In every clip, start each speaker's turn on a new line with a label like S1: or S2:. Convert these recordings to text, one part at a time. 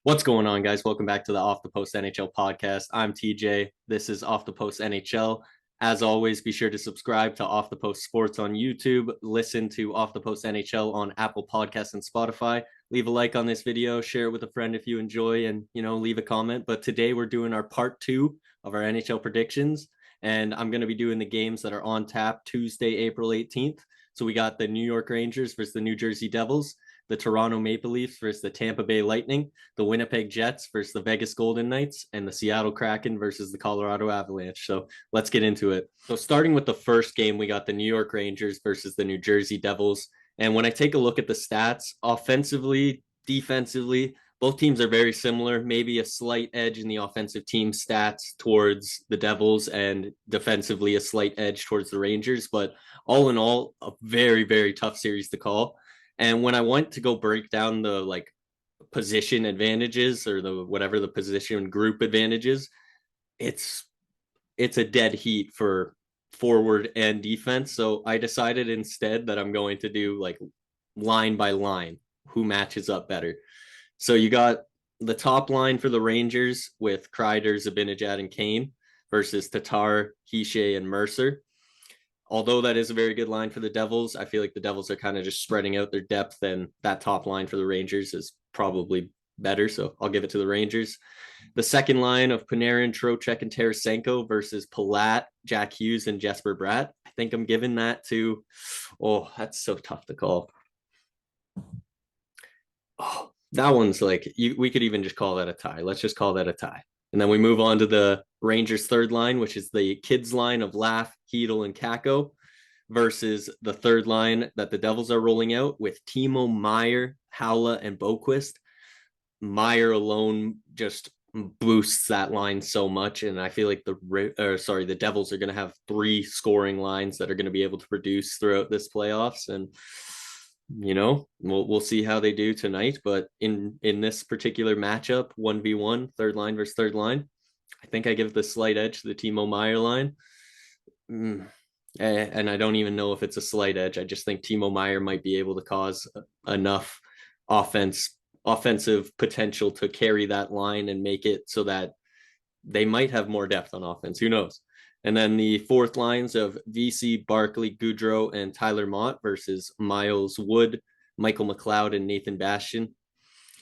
S1: What's going on, guys? Welcome back to the Off the Post NHL podcast. I'm TJ. This is Off the Post NHL. As always, be sure to subscribe to Off the Post Sports on YouTube. Listen to Off the Post NHL on Apple Podcasts and Spotify. Leave a like on this video, share it with a friend if you enjoy, and leave a comment. But today we're doing our part two of our NHL predictions, and I'm going to be doing the games that are on tap Tuesday, April 18th. So we got the New York Rangers versus the New Jersey Devils, the Toronto Maple Leafs versus the Tampa Bay Lightning, the Winnipeg Jets versus the Vegas Golden Knights, and the Seattle Kraken versus the Colorado Avalanche. So let's get into it. So starting with the first game, we got the New York Rangers versus the New Jersey Devils. And when I take a look at the stats, offensively, defensively, both teams are very similar, maybe a slight edge in the offensive team stats towards the Devils and defensively a slight edge towards the Rangers. But all in all, a very, very tough series to call. And when I went to go break down the position advantages or the whatever the position group advantages, it's it's a dead heat for forward and defense. So I decided instead that I'm going to do line by line who matches up better. So you got the top line for the Rangers with Kreider, Zibanejad, and Kane versus Tatar, Hischier, and Mercer. Although that is a very good line for the Devils, I feel like the Devils are kind of just spreading out their depth, and that top line for the Rangers is probably better. So I'll give it to the Rangers. The second line of Panarin, Trocheck, and Tarasenko versus Palat, Jack Hughes, and Jesper Bratt. I think I'm giving that to, oh, that's so tough to call. Oh, that one's we could even just call that a tie. Let's just call that a tie. And then we move on to the Rangers third line, which is the kids line of Laugh, Heedle, and Kako versus the third line that the Devils are rolling out with Timo Meier, Howla, and Boquist. Meier alone just boosts that line so much, and I feel like the Devils are going to have three scoring lines that are going to be able to produce throughout this playoffs, and we'll see how they do tonight. But in this particular matchup, 1v1, third line versus third line, I think I give the slight edge to the Timo Meier line. And I don't even know if it's a slight edge. I just think Timo Meier might be able to cause enough offensive potential to carry that line and make it so that they might have more depth on offense. Who knows? And then the fourth lines of VC, Barkley, Goudreau, and Tyler Mott versus Miles Wood, Michael McLeod, and Nathan Bastian.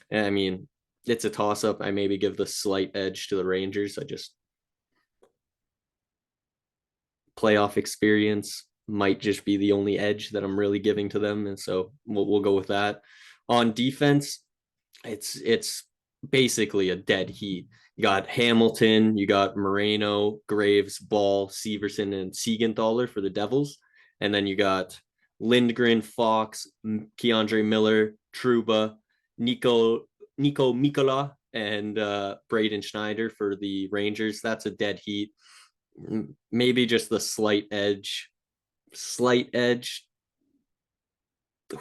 S1: And I mean, it's a toss-up. I maybe give the slight edge to the Rangers. I just playoff experience might just be the only edge that I'm really giving to them. And so we'll go with that. On defense, it's basically a dead heat. You got Hamilton, you got Moreno, Graves, Ball, Severson, and Siegenthaler for the Devils. And then you got Lindgren, Fox, Keandre Miller, Truba, Nico Mikola, and Braden Schneider for the Rangers. That's a dead heat. Maybe just the slight edge, slight edge to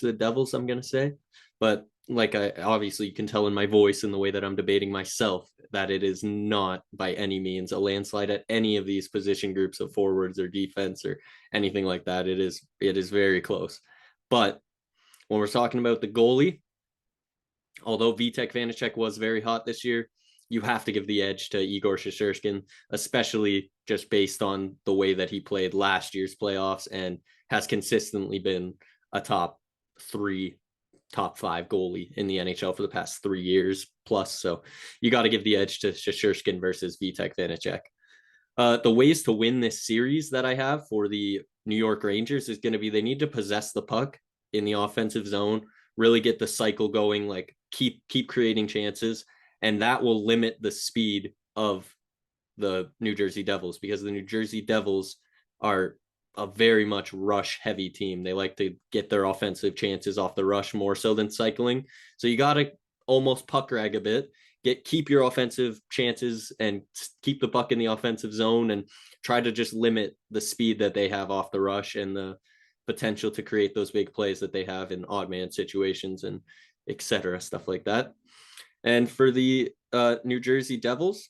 S1: the Devils, I'm going to say. But I obviously you can tell in my voice and the way that I'm debating myself that it is not by any means a landslide at any of these position groups of forwards or defense or anything like that. It is very close. But when we're talking about the goalie, although Vitek Vanacek was very hot this year, you have to give the edge to Igor Shesterkin, especially just based on the way that he played last year's playoffs and has consistently been a top five goalie in the NHL for the past 3 years plus. So you got to give the edge to Shesterkin versus Vitek Vanacek. The ways to win this series that I have for the New York Rangers is going to be they need to possess the puck in the offensive zone, really get the cycle going, keep creating chances, and that will limit the speed of the New Jersey Devils because the New Jersey Devils are a very much rush heavy team. They like to get their offensive chances off the rush more so than cycling. So you got to almost puck rag a bit, keep your offensive chances and keep the puck in the offensive zone and try to just limit the speed that they have off the rush and the potential to create those big plays that they have in odd man situations and etc. stuff like that. And for the New Jersey Devils,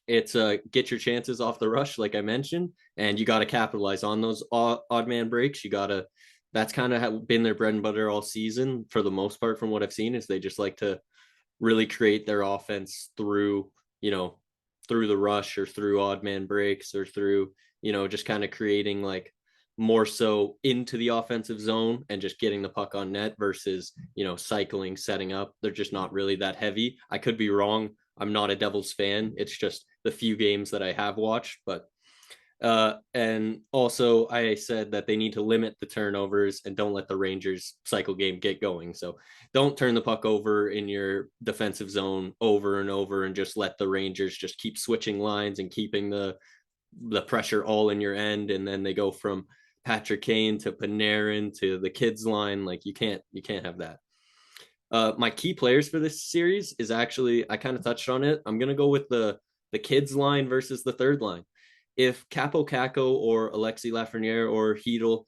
S1: it's get your chances off the rush, like I mentioned, and you got to capitalize on those odd man breaks. You got to that's kind of been their bread and butter all season for the most part. From what I've seen, is they just like to really create their offense through, you know, through the rush or through odd man breaks or through, just kind of creating like more so into the offensive zone and just getting the puck on net versus, cycling, setting up. They're just not really that heavy. I could be wrong. I'm not a Devils fan. It's just the few games that I have watched, but and also, I said that they need to limit the turnovers and don't let the Rangers cycle game get going. So don't turn the puck over in your defensive zone over and over and just let the Rangers just keep switching lines and keeping the pressure all in your end. And then they go from Patrick Kane to Panarin to the kids line. Like you can't have that. My key players for this series is actually, I kind of touched on it. I'm gonna go with the kids line versus the third line. If Capo Caco or Alexi Lafreniere or Hedel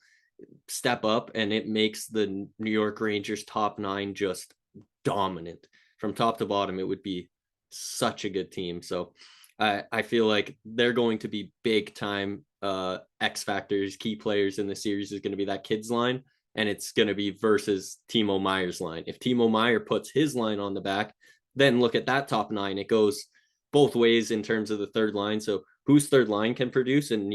S1: step up and it makes the New York Rangers top nine just dominant from top to bottom, it would be such a good team. So I feel like they're going to be big time X factors, key players in the series is going to be that kids line, and it's going to be versus Timo Meyer's line. If Timo Meyer puts his line on the back, then look at that top nine. It goes both ways in terms of the third line. So whose third line can produce? And,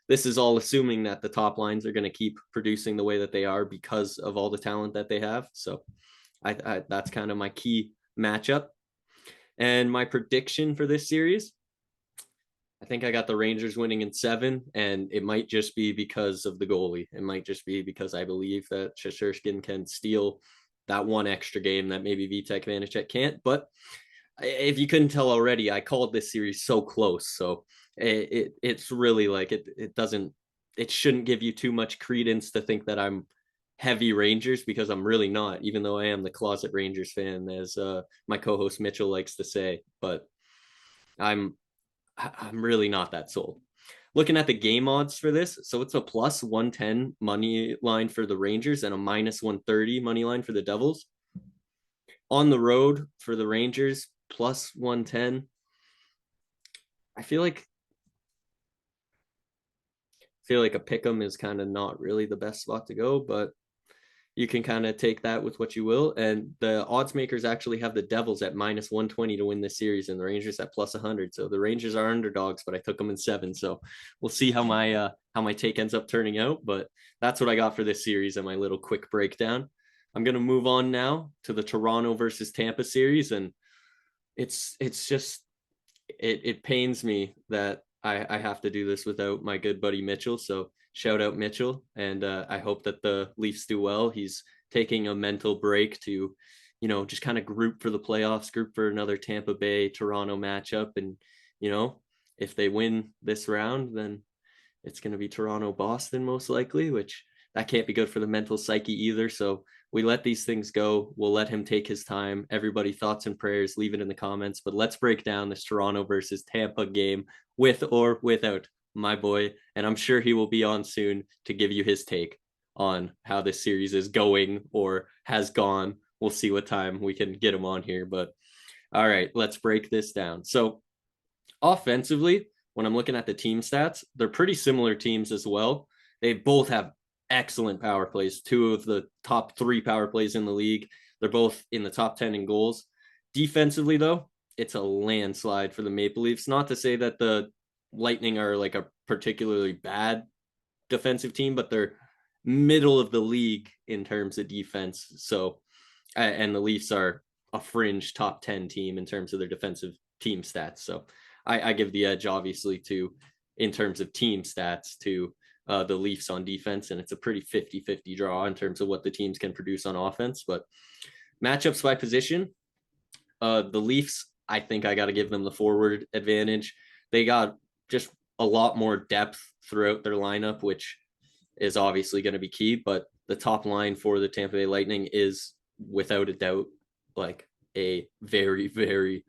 S1: this is all assuming that the top lines are going to keep producing the way that they are because of all the talent that they have. So that's kind of my key matchup. And my prediction for this series, I think I got the Rangers winning in 7, and it might just be because of the goalie. It might just be because I believe that Shesterkin can steal that one extra game that maybe Vitek Vanacek can't. But if you couldn't tell already, I called this series so close. So it's really like it shouldn't give you too much credence to think that I'm heavy Rangers, because I'm really not, even though I am the closet Rangers fan, as my co-host Mitchell likes to say. But I'm really not that sold. Looking at the game odds for this, so it's a plus 110 money line for the Rangers and a minus 130 money line for the Devils. On the road for the Rangers, plus 110. I feel like a pick'em is kind of not really the best spot to go, but you can kind of take that with what you will. And the odds makers actually have the Devils at minus 120 to win this series, and the Rangers at plus 100. So the Rangers are underdogs, but I took them in 7. So we'll see how my take ends up turning out. But that's what I got for this series and my little quick breakdown. I'm gonna move on now to the Toronto versus Tampa series, and it's just it pains me that I have to do this without my good buddy Mitchell. So shout out Mitchell, and I hope that the Leafs do well. He's taking a mental break to, just kind of group for the playoffs, group for another Tampa Bay Toronto matchup, and if they win this round, then it's going to be Toronto Boston most likely, which that can't be good for the mental psyche either. So we let these things go. We'll let him take his time. Everybody, thoughts and prayers, leave it in the comments. But let's break down this Toronto versus Tampa game with or without my boy. And I'm sure he will be on soon to give you his take on how this series is going or has gone. We'll see what time we can get him on here. But all right, let's break this down. So offensively, when I'm looking at the team stats, they're pretty similar teams as well. They both have excellent power plays, 2 of the top 3 power plays in the league. They're both in the top 10 in goals. Defensively, though, it's a landslide for the Maple Leafs. Not to say that the Lightning are like a particularly bad defensive team, but they're middle of the league in terms of defense. So, and the Leafs are a fringe top 10 team in terms of their defensive team stats. So I give the edge, obviously, in terms of team stats to the Leafs on defense, and it's a pretty 50-50 draw in terms of what the teams can produce on offense. But matchups by position, the Leafs, I think I got to give them the forward advantage. They got just a lot more depth throughout their lineup, which is obviously going to be key. But the top line for the Tampa Bay Lightning is without a doubt like a very, very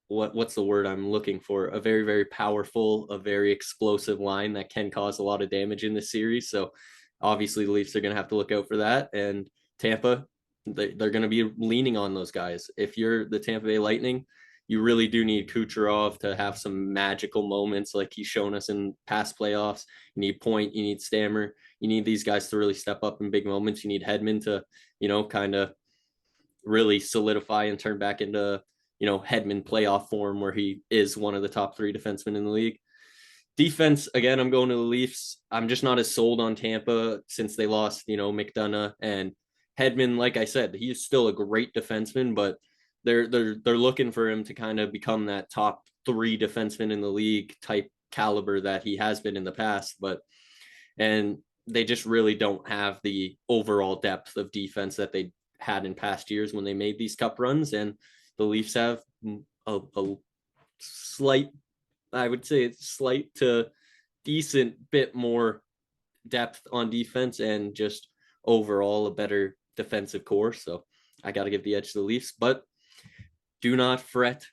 S1: what's the word I'm looking for? A very, very powerful, a very explosive line that can cause a lot of damage in this series. So obviously the Leafs are going to have to look out for that. And Tampa, they're going to be leaning on those guys. If you're the Tampa Bay Lightning, you really do need Kucherov to have some magical moments like he's shown us in past playoffs. You need Point, you need Stammer, you need these guys to really step up in big moments. You need Hedman to, kind of really solidify and turn back into, Hedman playoff form where he is one of the top 3 defensemen in the league. Defense, again, I'm going to the Leafs. I'm just not as sold on Tampa since they lost, McDonough and Hedman. Like I said, he's still a great defenseman, but they're looking for him to kind of become that top 3 defenseman in the league type caliber that he has been in the past. And they just really don't have the overall depth of defense that they had in past years when they made these cup runs. And the Leafs have a slight, I would say it's slight to decent bit more depth on defense and just overall a better defensive core. So I got to give the edge to the Leafs, but do not fret,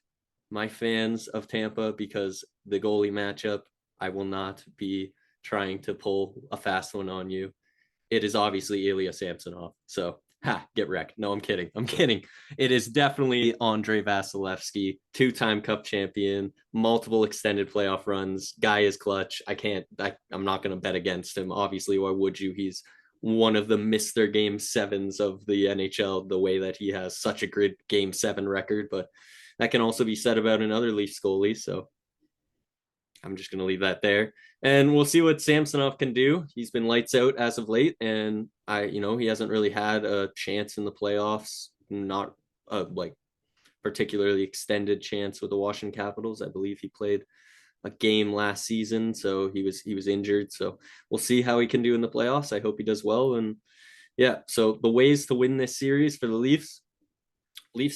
S1: my fans of Tampa, because the goalie matchup, I will not be trying to pull a fast one on you. It is obviously Ilya Samsonov. So get wrecked. No, I'm kidding. It is definitely Andrei Vasilevsky, 2-time cup champion, multiple extended playoff runs. Guy is clutch. I'm not going to bet against him. Obviously, why would you? He's one of the Mr. Game 7s of the NHL, the way that he has such a good Game 7 record. But that can also be said about another Leafs goalie. So I'm just going to leave that there. And we'll see what Samsonov can do. He's been lights out as of late, and he hasn't really had a chance in the playoffs, not like particularly extended chance with the Washington Capitals. I believe he played a game last season, so he was injured. So we'll see how he can do in the playoffs. I hope he does well. And yeah, so the ways to win this series for the Leafs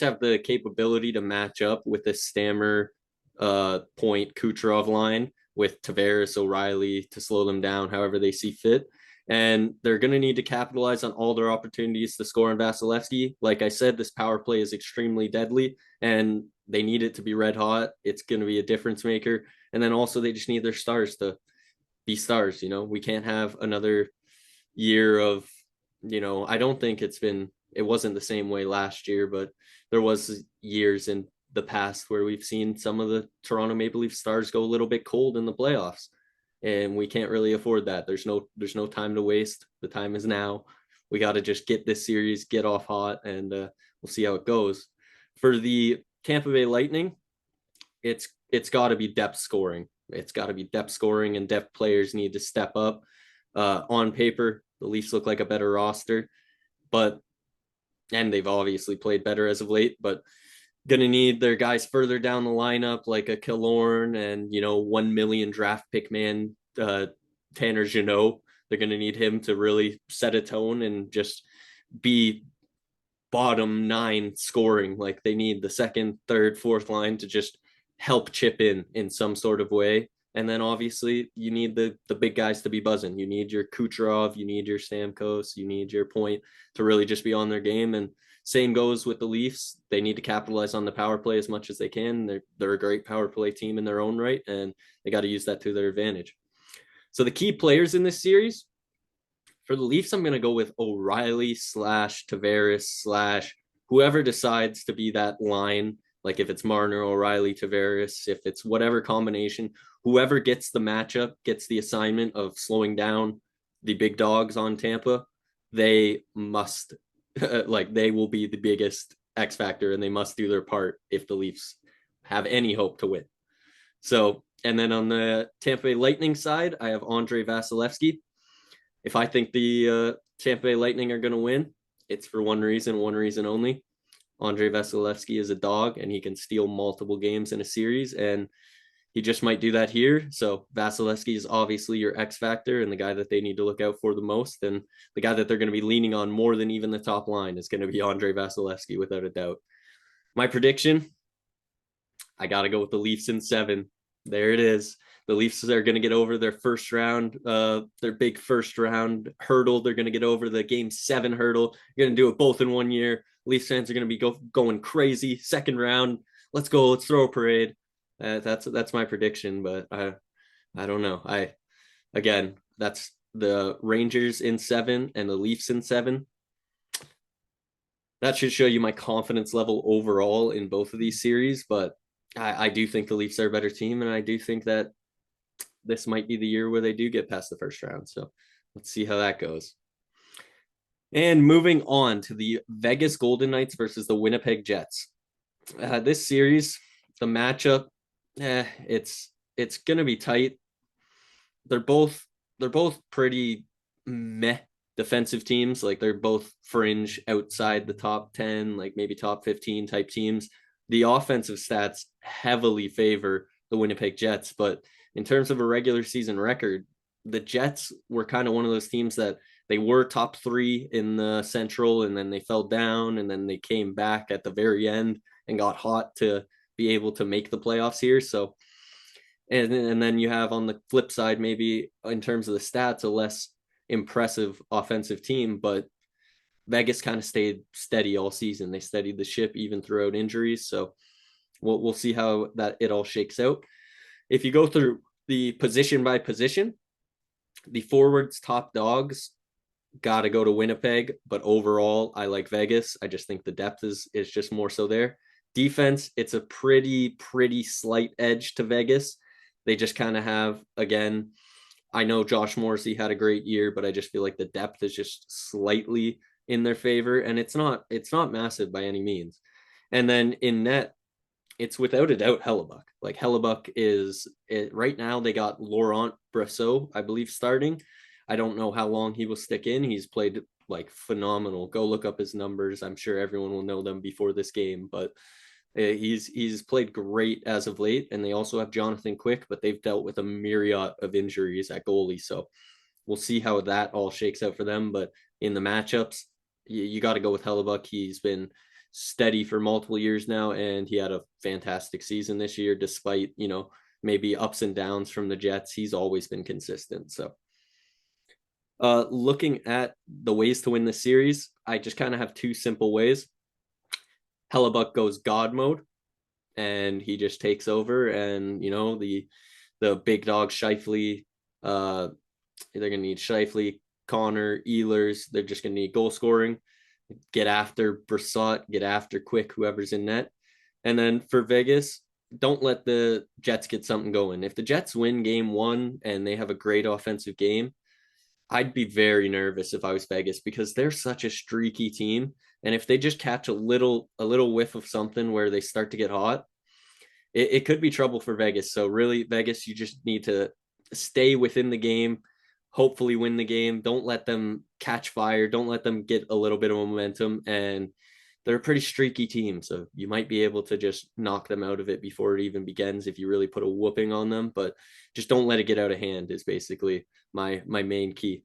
S1: have the capability to match up with the Stammer Point Kucherov line with Tavares, O'Reilly to slow them down however they see fit. And they're going to need to capitalize on all their opportunities to score on Vasilevsky. Like I said, this power play is extremely deadly and they need it to be red hot. It's going to be a difference maker. And then also they just need their stars to be stars. We can't have another year of, I don't think it wasn't the same way last year, but there was years in the past where we've seen some of the Toronto Maple Leaf stars go a little bit cold in the playoffs, and we can't really afford that. There's no time to waste. The time is now. We got to just get this series, get off hot, and we'll see how it goes. For the Tampa Bay Lightning, it's got to be depth scoring. It's got to be depth scoring, and depth players need to step up. On paper, the Leafs look like a better roster, and they've obviously played better as of late, but going to need their guys further down the lineup, like a Killorn and, 1 million draft pick man, Tanner Jeannot. They're going to need him to really set a tone and just be bottom 9 scoring. Like they need the second, third, fourth line to just help chip in some sort of way. And then obviously you need the big guys to be buzzing. You need your Kucherov, you need your Stamkos, you need your Point to really just be on their game. And same goes with the Leafs. They need to capitalize on the power play as much as they can. They're a great power play team in their own right, and they got to use that to their advantage. So the key players in this series, for the Leafs, I'm going to go with O'Reilly / Tavares / whoever decides to be that line. Like if it's Marner, O'Reilly, Tavares, if it's whatever combination, whoever gets the matchup, gets the assignment of slowing down the big dogs on Tampa, they must they will be the biggest X factor, and they must do their part if the Leafs have any hope to win. So, and then on the Tampa Bay Lightning side, I have Andrei Vasilevsky. If I think the Tampa Bay Lightning are going to win, it's for one reason only. Andrei Vasilevsky is a dog, and he can steal multiple games in a series, and he just might do that here. So Vasilevsky is obviously your X factor and the guy that they need to look out for the most. And the guy that they're going to be leaning on more than even the top line is going to be Andrei Vasilevsky, without a doubt. My prediction, I got to go with the Leafs in 7. There it is. The Leafs are going to get over their first round, their big first round hurdle. They're going to get over the Game 7 hurdle. You're going to do it both in 1 year. Leafs fans are going to be going crazy. Second round, let's go. Let's throw a parade. That's my prediction, but I don't know. That's the Rangers in 7 and the Leafs in 7. That should show you my confidence level overall in both of these series, but I do think the Leafs are a better team, and I do think that this might be the year where they do get past the first round. So let's see how that goes. And moving on to the Vegas Golden Knights versus the Winnipeg Jets. This series, the matchup, it's gonna be tight. They're both they're both pretty meh defensive teams. Like they're both fringe outside the top 10, like maybe top 15 type teams. The offensive stats heavily favor the Winnipeg Jets, but in terms of a regular season record, the Jets were kind of one of those teams that they were top 3 in the Central, and then they fell down, and then they came back at the very end and got hot to be able to make the playoffs here. So and then you have on the flip side, maybe in terms of the stats, a less impressive offensive team, but Vegas kind of stayed steady all season. They steadied the ship even throughout injuries. So we'll see how that it all shakes out. If you go through the position by position, the forwards top dogs got to go to Winnipeg, but overall I like Vegas. I just think the depth is just more so there. Defense, it's a pretty slight edge to Vegas. They just kind of have, again, I know Josh Morrissey had a great year, but I just feel like the depth is just slightly in their favor, and it's not massive by any means. And then in net, it's without a doubt Hellebuck. Like Hellebuck is it, right now. They got Laurent Brosseau, I believe, starting. I don't know how long he will stick in. He's played like phenomenal. Go look up his numbers. I'm sure everyone will know them before this game, but he's played great as of late. And they also have Jonathan Quick, but they've dealt with a myriad of injuries at goalie. So we'll see how that all shakes out for them. But in the matchups, you got to go with Hellebuck. He's been steady for multiple years now, and he had a fantastic season this year, despite, maybe ups and downs from the Jets. He's always been consistent. So looking at the ways to win the series, I just kind of have two simple ways. Hellebuck goes God mode, and he just takes over, and the big dog Scheifele, they're gonna need Scheifele, Connor, Ehlers. They're just gonna need goal scoring. Get after Brissot, get after Quick, whoever's in net. And then for Vegas, don't let the Jets get something going. If the Jets win game 1 and they have a great offensive game, I'd be very nervous if I was Vegas, because they're such a streaky team. And if they just catch a little whiff of something where they start to get hot, it could be trouble for Vegas. So really, Vegas, you just need to stay within the game, hopefully win the game. Don't let them catch fire. Don't let them get a little bit of momentum. And they're a pretty streaky team, so you might be able to just knock them out of it before it even begins if you really put a whooping on them. But just don't let it get out of hand is basically my main key.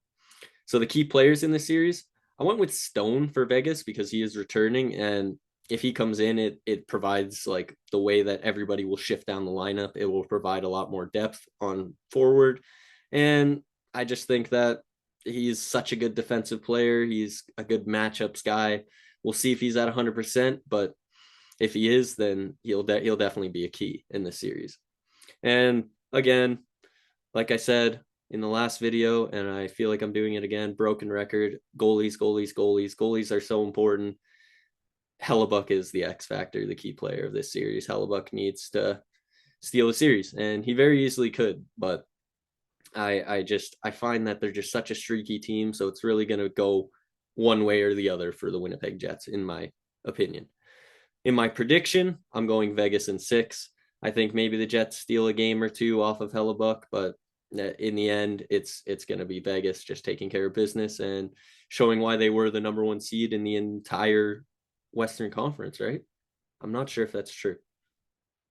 S1: So the key players in the series, I went with Stone for Vegas because he is returning, and if he comes in, it provides like the way that everybody will shift down the lineup. It will provide a lot more depth on forward, and I just think that he's such a good defensive player. He's a good matchups guy. We'll see if he's at 100%, but if he is, then he'll definitely be a key in this series. And again, like I said in the last video, and I feel like I'm doing it again, broken record, goalies are so important. Hellebuck is the X factor, the key player of this series. Hellebuck needs to steal the series, and he very easily could, but I find that they're just such a streaky team, so it's really going to go one way or the other for the Winnipeg Jets, in my opinion. In my prediction, I'm going Vegas in 6. I think maybe the Jets steal a game or two off of Hellebuck, but in the end, it's going to be Vegas just taking care of business and showing why they were the number 1 seed in the entire Western Conference, right? I'm not sure if that's true.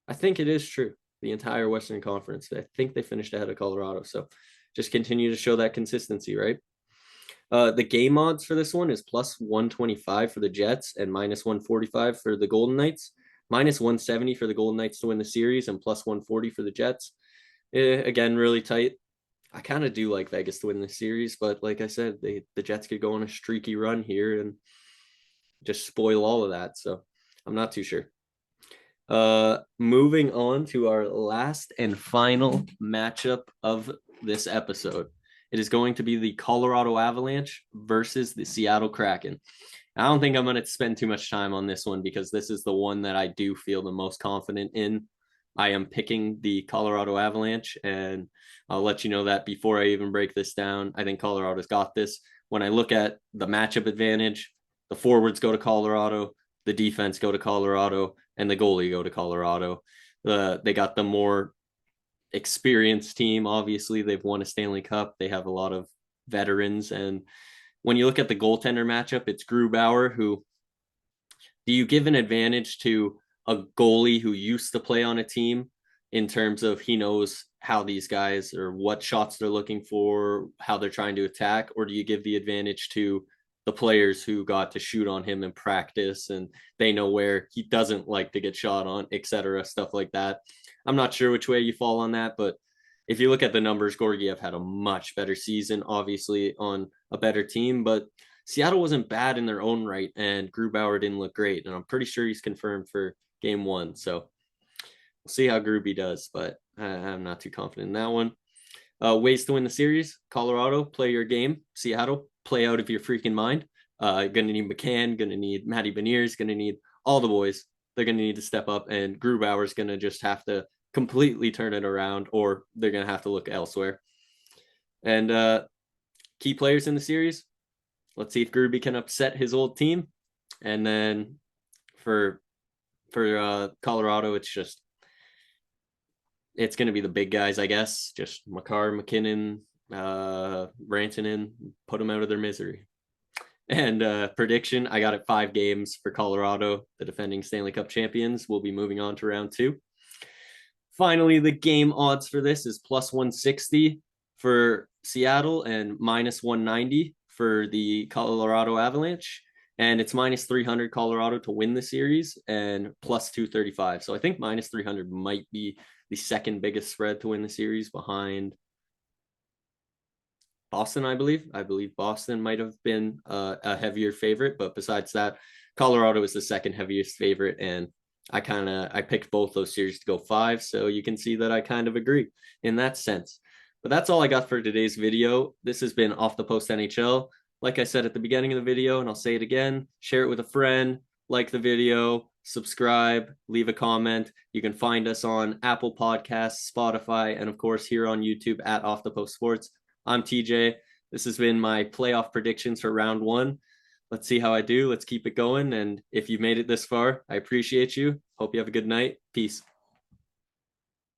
S1: I think it is true. The entire Western Conference. I think they finished ahead of Colorado. So just continue to show that consistency, right? The game odds for this one is plus 125 for the Jets and minus 145 for the Golden Knights. Minus 170 for the Golden Knights to win the series and plus 140 for the Jets. Again, really tight. I kind of do like Vegas to win the series, but like I said, the Jets could go on a streaky run here and just spoil all of that. So I'm not too sure. Moving on to our last and final matchup of this episode. It is going to be the Colorado Avalanche versus the Seattle Kraken. I don't think I'm going to spend too much time on this one because this is the one that I do feel the most confident in. I am picking the Colorado Avalanche, and I'll let you know that before I even break this down. I think Colorado's got this. When I look at the matchup advantage, the forwards go to Colorado, the defense go to Colorado, and the goalie go to Colorado. They got the more experienced team. Obviously, they've won a Stanley Cup. They have a lot of veterans. And when you look at the goaltender matchup, it's Grubauer, who do you give an advantage to a goalie who used to play on a team in terms of he knows how these guys or what shots they're looking for, how they're trying to attack, or do you give the advantage to the players who got to shoot on him in practice and they know where he doesn't like to get shot on, etc., stuff like that? I'm not sure which way you fall on that, but if you look at the numbers, Gorgiev had a much better season, obviously on a better team, but Seattle wasn't bad in their own right, and Grubauer didn't look great, and I'm pretty sure he's confirmed for game one. So we'll see how Gruby does, but I'm not too confident in that one. Ways to win the series: Colorado, play your game. Seattle, play out of your freaking mind. Gonna need McCann, gonna need Matty Beniers, gonna need all the boys. They're gonna need to step up, and Grubauer's gonna just have to completely turn it around, or they're gonna have to look elsewhere. And key players in the series: let's see if Gruby can upset his old team. And then for Colorado, it's going to be the big guys, I guess. Just Makar, McKinnon, Rantanen, put them out of their misery. And prediction, I got it 5 games for Colorado, the defending Stanley Cup champions. We'll be moving on to round 2. Finally, the game odds for this is plus 160 for Seattle and minus 190 for the Colorado Avalanche. And it's minus 300 Colorado to win the series and plus 235. So I think minus 300 might be the second biggest spread to win the series behind Boston, I believe. I believe Boston might have been a heavier favorite, but besides that, Colorado is the second heaviest favorite. And I picked both those series to go 5. So you can see that I kind of agree in that sense. But that's all I got for today's video. This has been Off the Post NHL. Like I said at the beginning of the video, and I'll say it again, share it with a friend, like the video, subscribe, leave a comment. You can find us on Apple Podcasts, Spotify, and of course here on YouTube at Off the Post Sports. I'm TJ. This has been my playoff predictions for round 1. Let's see how I do. Let's keep it going. And if you've made it this far, I appreciate you. Hope you have a good night. Peace.